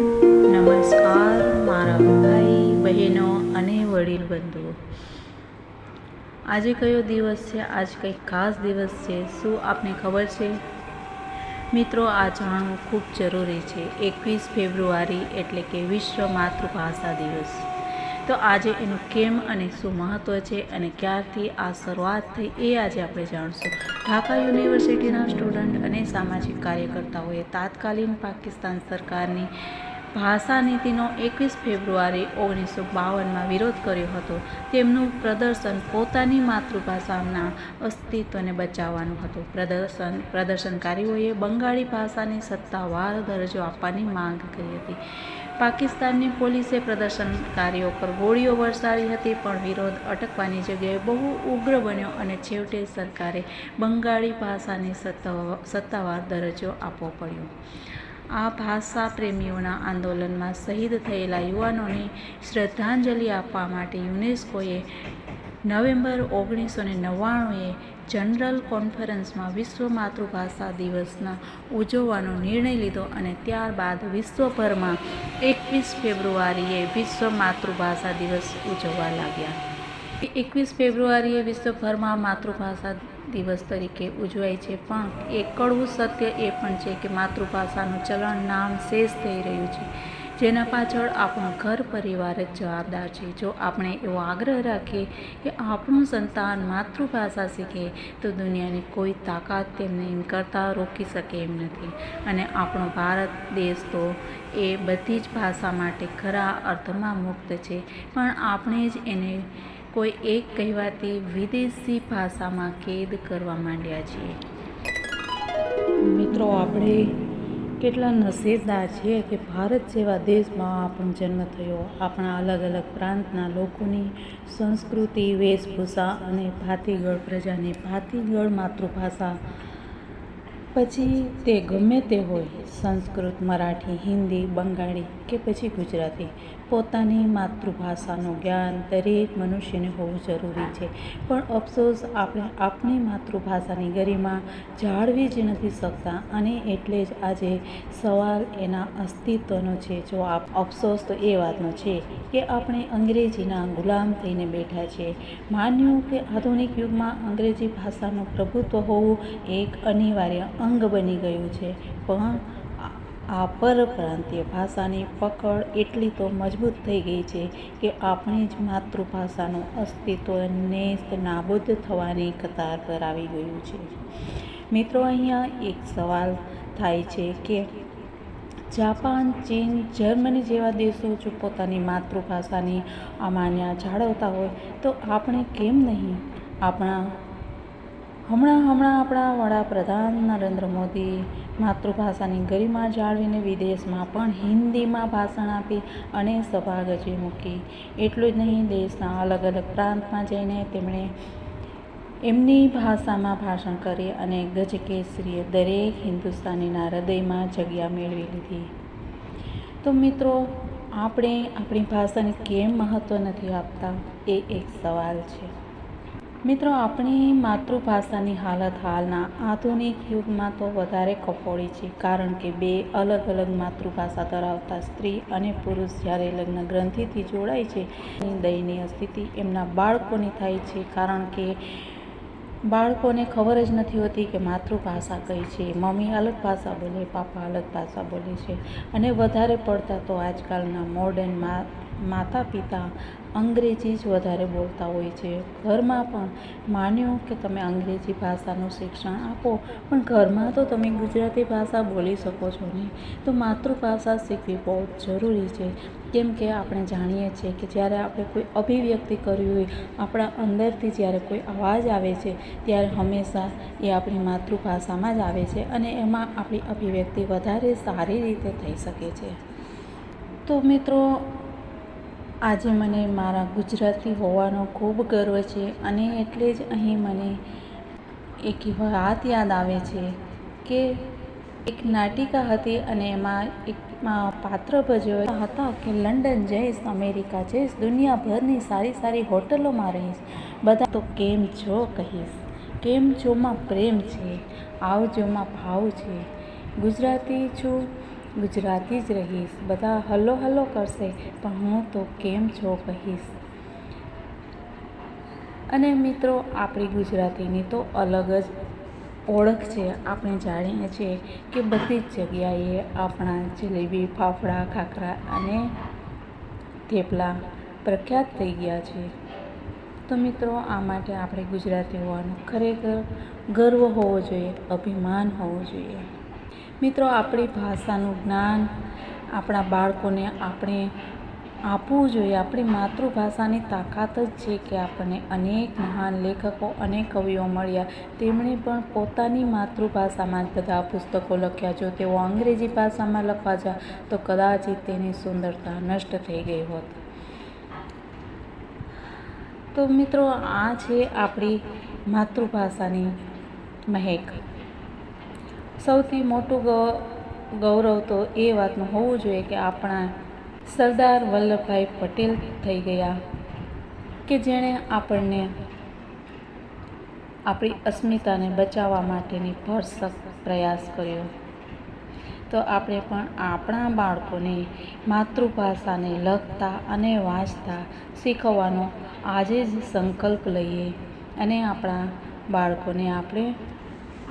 નમસ્કાર મારા ભાઈ બહેનો અને વડીલ બંધુઓ, આજે કયો દિવસ છે? આજ કંઈક ખાસ દિવસ છે. શું આપને ખબર છે? મિત્રો, આ જાણવું ખૂબ જરૂરી છે. 21 ફેબ્રુઆરી એટલે કે વિશ્વ માતૃભાષા દિવસ. તો આજે એનું કેમ અને શું મહત્ત્વ છે અને ક્યારથી આ શરૂઆત થઈ એ આજે આપણે જાણશું. ઢાકા યુનિવર્સિટીના સ્ટુડન્ટ અને સામાજિક કાર્યકર્તાઓએ તાત્કાલિન પાકિસ્તાન સરકારની ભાષા નીતિનો 21 ફેબ્રુઆરી 1952માં વિરોધ કર્યો હતો. તેમનું પ્રદર્શન પોતાની માતૃભાષાના અસ્તિત્વને બચાવવાનું હતું. પ્રદર્શનકારીઓએ બંગાળી ભાષાને સત્તાવાર દરજ્જો આપવાની માંગ કરી હતી. પાકિસ્તાનની પોલીસે પ્રદર્શનકારીઓ પર ગોળીઓ વરસાવી હતી, પણ વિરોધ અટકવાની જગ્યાએ બહુ ઉગ્ર બન્યો અને છેવટે સરકારે બંગાળી ભાષાને સત્તાવાર દરજ્જો આપવો પડ્યો. આ ભાષા પ્રેમીઓના આંદોલનમાં શહીદ થયેલા યુવાનોને શ્રદ્ધાંજલિ આપવા માટે યુનેસ્કોએ નવેમ્બર 1999એ જનરલ કોન્ફરન્સમાં વિશ્વ માતૃભાષા દિવસના ઉજવવાનો નિર્ણય લીધો અને ત્યારબાદ વિશ્વભરમાં 21 ફેબ્રુઆરીએ વિશ્વ માતૃભાષા દિવસ ઉજવવા લાગ્યા. 21 ફેબ્રુઆરીએ વિશ્વભરમાં માતૃભાષા દિવસ તરીકે ઉજવાય છે, પણ એક કડવું સત્ય એ પણ છે કે માતૃભાષાનું ચલણ નામ શેષ થઈ રહ્યું છે, જેના પાછળ આપણો ઘર પરિવાર જ જવાબદાર છે. જો આપણે એવો આગ્રહ રાખીએ કે આપણું સંતાન માતૃભાષા શીખે તો દુનિયાની કોઈ તાકાત તેમને એમ કરતાં રોકી શકે એમ નથી. અને આપણો ભારત દેશ તો એ બધી જ ભાષા માટે ખરા અર્થમાં મુક્ત છે, પણ આપણે જ એને કોઈ એક કહેવાતી વિદેશી ભાષામાં કેદ કરવા માંડ્યા છીએ. મિત્રો, આપણે કેટલા નસીબદાર છીએ કે ભારત જેવા દેશમાં આપણો જન્મ થયો. આપણા અલગ અલગ પ્રાંતના લોકોની સંસ્કૃતિ, વેશભૂષા અને ભાતીગળ પ્રજાની ભાતીગળ માતૃભાષા, પછી તે ગમે તે હોય, સંસ્કૃત, મરાઠી, હિન્દી, બંગાળી કે પછી ગુજરાતી, પોતાની માતૃભાષાનું જ્ઞાન દરેક મનુષ્યને હોવું જરૂરી છે. પણ અફસોસ, આપણે આપણી માતૃભાષાની ગરિમા જાળવી જ નથી શકતા, અને એટલે જ આજે સવાલ એના અસ્તિત્વનો છે. જો અફસોસ તો એ વાતનો છે કે આપણે અંગ્રેજીના ગુલામ થઈને બેઠા છીએ. માન્યું કે આધુનિક યુગમાં અંગ્રેજી ભાષાનું પ્રભુત્વ હોવું એક અનિવાર્ય અંગ બની ગયું છે, પણ આ પરપ્રાંતીય ભાષાની પકડ એટલી તો મજબૂત થઈ ગઈ છે કે આપણી જ માતૃભાષાનું અસ્તિત્વ નેસ્ત નાબૂદ થવાની કતાર પર આવી ગયું છે. મિત્રો, અહીંયા એક સવાલ થાય છે કે જાપાન, ચીન, જર્મની જેવા દેશો જો પોતાની માતૃભાષાની અમાન્ય જાળવતા હોય તો આપણે કેમ નહીં? હમણાં આપણા વડાપ્રધાન નરેન્દ્ર મોદી માતૃભાષાની ગરિમા જાળવીને વિદેશમાં પણ હિન્દીમાં ભાષણ આપી અને સભા ગજવી મૂકી. એટલું જ નહીં, દેશના અલગ અલગ પ્રાંતમાં જઈને તેમણે એમની ભાષામાં ભાષણ કરી અને ગજકેસરીએ દરેક હિન્દુસ્તાનીના હૃદયમાં જગ્યા મેળવી લીધી. તો મિત્રો, આપણે આપણી ભાષાને કેમ મહત્ત્વ નથી આપતા એ એક સવાલ છે. મિત્રો, આપણી માતૃભાષાની હાલત હાલના આધુનિક યુગમાં તો વધારે કફોડી છે, કારણ કે બે અલગ અલગ માતૃભાષા ધરાવતા સ્ત્રી અને પુરુષ જ્યારે લગ્ન ગ્રંથિથી જોડાય છે, દયનીય સ્થિતિ એમના બાળકોની થાય છે, કારણ કે બાળકોને ખબર જ નથી હોતી કે માતૃભાષા કઈ છે. મમ્મી અલગ ભાષા બોલે, પાપા અલગ ભાષા બોલે છે, અને વધારે પડતા તો આજકાલના મોડર્ન માતા પિતા અંગ્રેજી જ વધારે બોલતા હોય છે. ઘરમાં પણ માન્યું કે તમે અંગ્રેજી ભાષાનું શિક્ષણ આપો, પણ ઘરમાં તો તમે ગુજરાતી ભાષા બોલી શકો છો ને. તો માતૃભાષા શીખવી બહુ જરૂરી છે, કેમ કે આપણે જાણીએ છીએ કે જ્યારે આપણે કોઈ અભિવ્યક્તિ કરવી હોય, આપણા અંદરથી જ્યારે કોઈ અવાજ આવે છે ત્યારે હંમેશા એ આપણી માતૃભાષામાં જ આવે છે, અને એમાં આપણી અભિવ્યક્તિ વધારે સારી રીતે થઈ શકે છે. તો મિત્રો, આજે મને મારા ગુજરાતી હોવાનો ખૂબ ગર્વ છે, અને એટલે જ અહીં મને એક વાત યાદ આવે છે કે એક નાટિકા હતી અને એમાં એક પાત્ર ભજવ્યા હતા કે લંડન જઈશ, અમેરિકા જઈશ, દુનિયાભરની સારી સારી હોટલોમાં રહીશ, બધા તો કેમ છો કહીશ. કેમ છોમાં પ્રેમ છે, આવજોમાં ભાવ છે. ગુજરાતી છું ગુજરાતી જ રહીશ. બધા હલો હલો કરશે પણ હું તો કેમ છો કહીશ. અને મિત્રો, આપણી ગુજરાતીની તો અલગ જ ઓળખ છે. આપણે જાણીએ છીએ કે બધી જ જગ્યાએ આપણા જલેબી, ફાફડા, ખાખરા અને થેપલા પ્રખ્યાત થઈ ગયા છે. તો મિત્રો, આ માટે આપણે ગુજરાતી હોવાનો ખરેખર ગર્વ હોવો જોઈએ, અભિમાન હોવું જોઈએ. મિત્રો, આપણી ભાષાનું જ્ઞાન આપણા બાળકોને આપણે આપવું જોઈએ. આપણી માતૃભાષાની તાકાત જ છે કે આપણને અનેક મહાન લેખકો અને કવિઓ મળ્યા. તેમણે પણ પોતાની માતૃભાષામાં જ બધા પુસ્તકો લખ્યા. જો તેઓ અંગ્રેજી ભાષામાં લખવા જાય તો કદાચિત તેની સુંદરતા નષ્ટ થઈ ગઈ હોત. તો મિત્રો, આ છે આપણી માતૃભાષાની મહેક. સૌથી મોટું ગૌરવ તો એ વાતનું હોવું જોઈએ કે આપણા સરદાર વલ્લભભાઈ પટેલ થઈ ગયા કે જેણે આપણને આપણી અસ્મિતાને બચાવવા માટેની ભરસક પ્રયાસ કર્યો. તો આપણે પણ આપણા બાળકોને માતૃભાષાને લખતા અને વાંચતા શીખવવાનો આજે જ સંકલ્પ લઈએ અને આપણા બાળકોને આપણે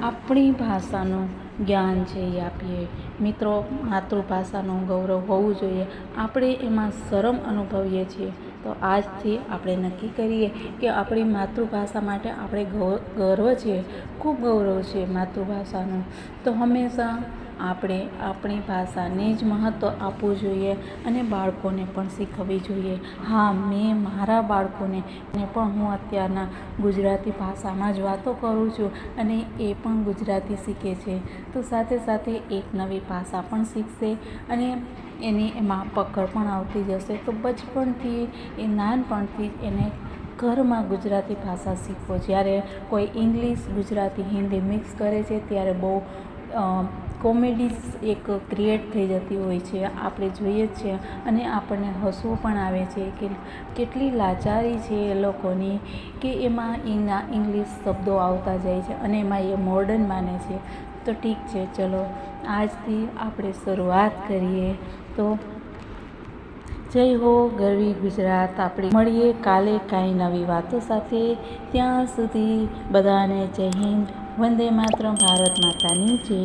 આપણી ભાષાનું જ્ઞાન છે એ આપીએ. મિત્રો, માતૃભાષાનું ગૌરવ હોવું જોઈએ. આપણે એમાં શરમ અનુભવીએ છીએ તો આજથી આપણે નક્કી કરીએ કે આપણી માતૃભાષા માટે આપણે ગર્વ છે, ખૂબ ગૌરવ છે માતૃભાષાનું. તો હંમેશા આપણે આપણી ભાષાને જ મહત્ત્વ આપવું જોઈએ અને બાળકોને પણ શીખવવી જોઈએ. હા, મેં મારા બાળકોને પણ હું અત્યારના ગુજરાતી ભાષામાં જ વાતો કરું છું અને એ પણ ગુજરાતી શીખે છે. તો સાથે સાથે એક નવી ભાષા પણ શીખશે અને એની એમાં પકડ પણ આવતી જશે. તો બચપણથી એ નાનપણથી જ એને ઘરમાં ગુજરાતી ભાષા શીખવો. જ્યારે કોઈ ઇંગ્લિશ, ગુજરાતી, હિન્દી મિક્સ કરે છે ત્યારે બહુ કોમેડીઝ એક ક્રિએટ થઈ જતી હોય છે. આપણે જોઈએ જ છે અને આપણને હસવું પણ આવે છે કે કેટલી લાચારી છે એ લોકોની કે એમાં ઇંગ્લિશ શબ્દો આવતા જાય છે અને એમાં એ મોર્ડન માને છે. તો ઠીક છે, ચલો આજથી આપણે શરૂઆત કરીએ. તો જય હો ગરવી ગુજરાત. આપણે મળીએ કાલે કાંઈ નવી વાતો સાથે. ત્યાં સુધી બધાને જય હિન્દ, વંદે માતરમ, ભારત માતાની જય.